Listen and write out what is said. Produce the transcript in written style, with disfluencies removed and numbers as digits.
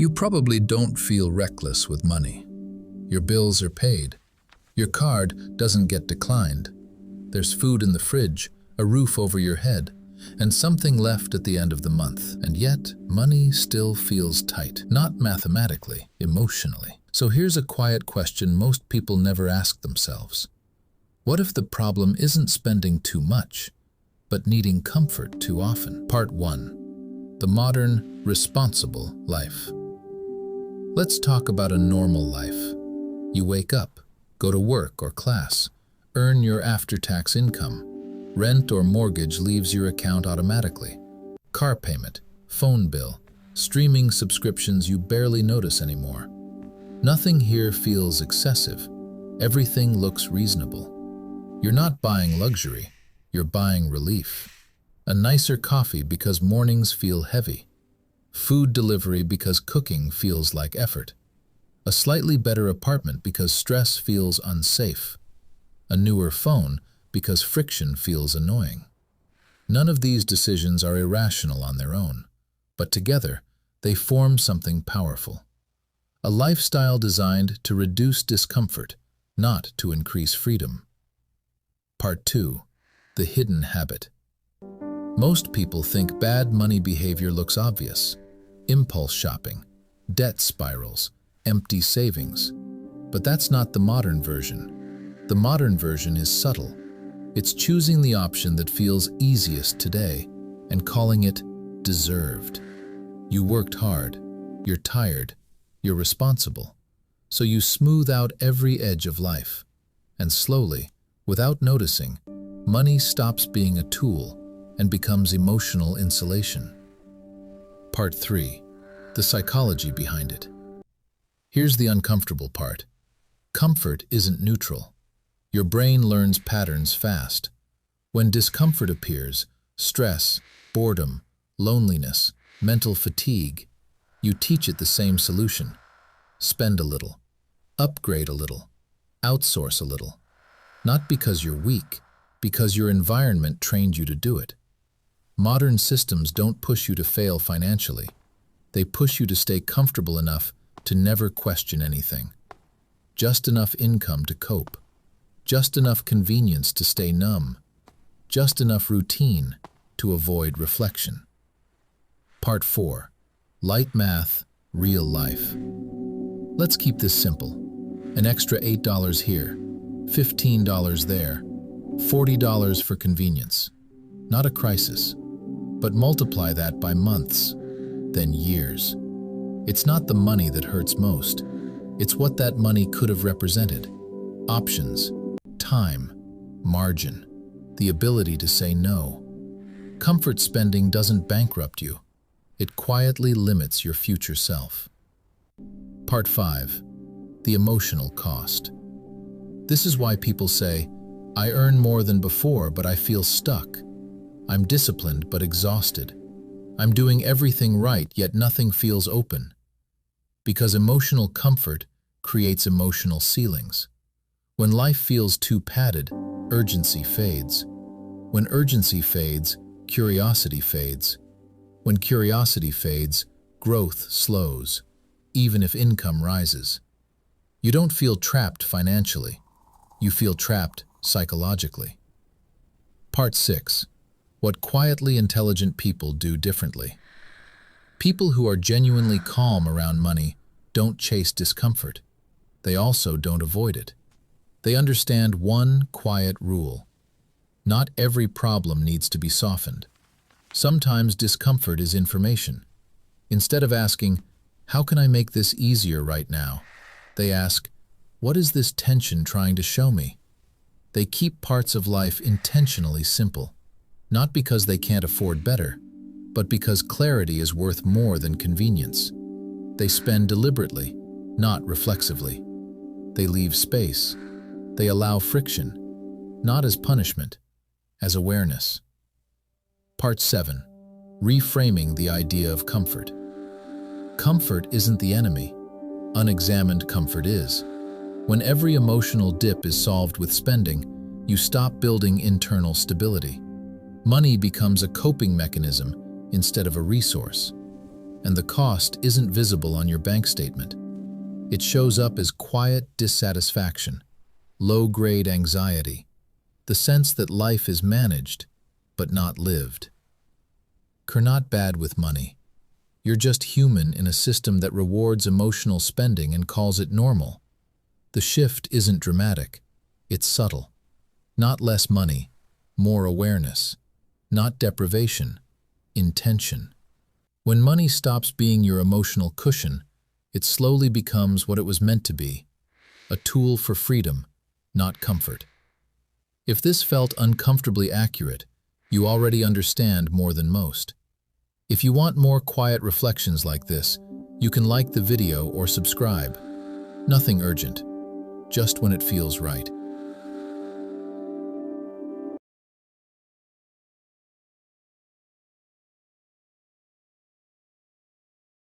You probably don't feel reckless with money. Your bills are paid. Your card doesn't get declined. There's food in the fridge, a roof over your head, and something left at the end of the month. And yet, money still feels tight, not mathematically, emotionally. So here's a quiet question most people never ask themselves. What if the problem isn't spending too much, but needing comfort too often? Part 1. The modern, responsible life. Let's talk about a normal life. You wake up, go to work or class, earn your after-tax income. Rent or mortgage leaves your account automatically. Car payment, phone bill, streaming subscriptions you barely notice anymore. Nothing here feels excessive. Everything looks reasonable. You're not buying luxury, you're buying relief. A nicer coffee because mornings feel heavy. Food delivery because cooking feels like effort. A slightly better apartment because stress feels unsafe. A newer phone because friction feels annoying. None of these decisions are irrational on their own, but together they form something powerful. A lifestyle designed to reduce discomfort, not to increase freedom. Part 2. The hidden habit. Most people think bad money behavior looks obvious. Impulse shopping, debt spirals, empty savings. But that's not the modern version. The modern version is subtle. It's choosing the option that feels easiest today and calling it deserved. You worked hard, you're tired, you're responsible. So you smooth out every edge of life. And slowly, without noticing, money stops being a tool and becomes emotional insulation. Part 3. The psychology behind it. Here's the uncomfortable part. Comfort isn't neutral. Your brain learns patterns fast. When discomfort appears, stress, boredom, loneliness, mental fatigue, you teach it the same solution. Spend a little, upgrade a little, outsource a little. Not because you're weak, because your environment trained you to do it. Modern systems don't push you to fail financially. They push you to stay comfortable enough to never question anything. Just enough income to cope. Just enough convenience to stay numb. Just enough routine to avoid reflection. Part 4. Light math, real life. Let's keep this simple. An extra $8 here, $15 there, $40 for convenience. Not a crisis, but multiply that by months, then years. It's not the money that hurts most. It's what that money could have represented. Options, time, margin, the ability to say no. Comfort spending doesn't bankrupt you. It quietly limits your future self. Part 5. The emotional cost. This is why people say, I earn more than before, but I feel stuck. I'm disciplined but exhausted. I'm doing everything right, yet nothing feels open. Because emotional comfort creates emotional ceilings. When life feels too padded, urgency fades. When urgency fades, curiosity fades. When curiosity fades, growth slows, even if income rises. You don't feel trapped financially. You feel trapped psychologically. Part 6. What quietly intelligent people do differently. People who are genuinely calm around money don't chase discomfort. They also don't avoid it. They understand one quiet rule. Not every problem needs to be softened. Sometimes discomfort is information. Instead of asking, how can I make this easier right now? They ask, what is this tension trying to show me? They keep parts of life intentionally simple. Not because they can't afford better, but because clarity is worth more than convenience. They spend deliberately, not reflexively. They leave space. They allow friction, not as punishment, as awareness. Part 7. Reframing the idea of comfort. Comfort isn't the enemy. Unexamined comfort is. When every emotional dip is solved with spending, you stop building internal stability. Money becomes a coping mechanism instead of a resource. and the cost isn't visible on your bank statement. It shows up as quiet dissatisfaction, low-grade anxiety, the sense that life is managed, but not lived. You're not bad with money. You're just human in a system that rewards emotional spending and calls it normal. The shift isn't dramatic, it's subtle. Not less money, more awareness. Not deprivation, intention. When money stops being your emotional cushion, it slowly becomes what it was meant to be, a tool for freedom, not comfort. If this felt uncomfortably accurate, you already understand more than most. If you want more quiet reflections like this, you can like the video or subscribe. Nothing urgent, just when it feels right.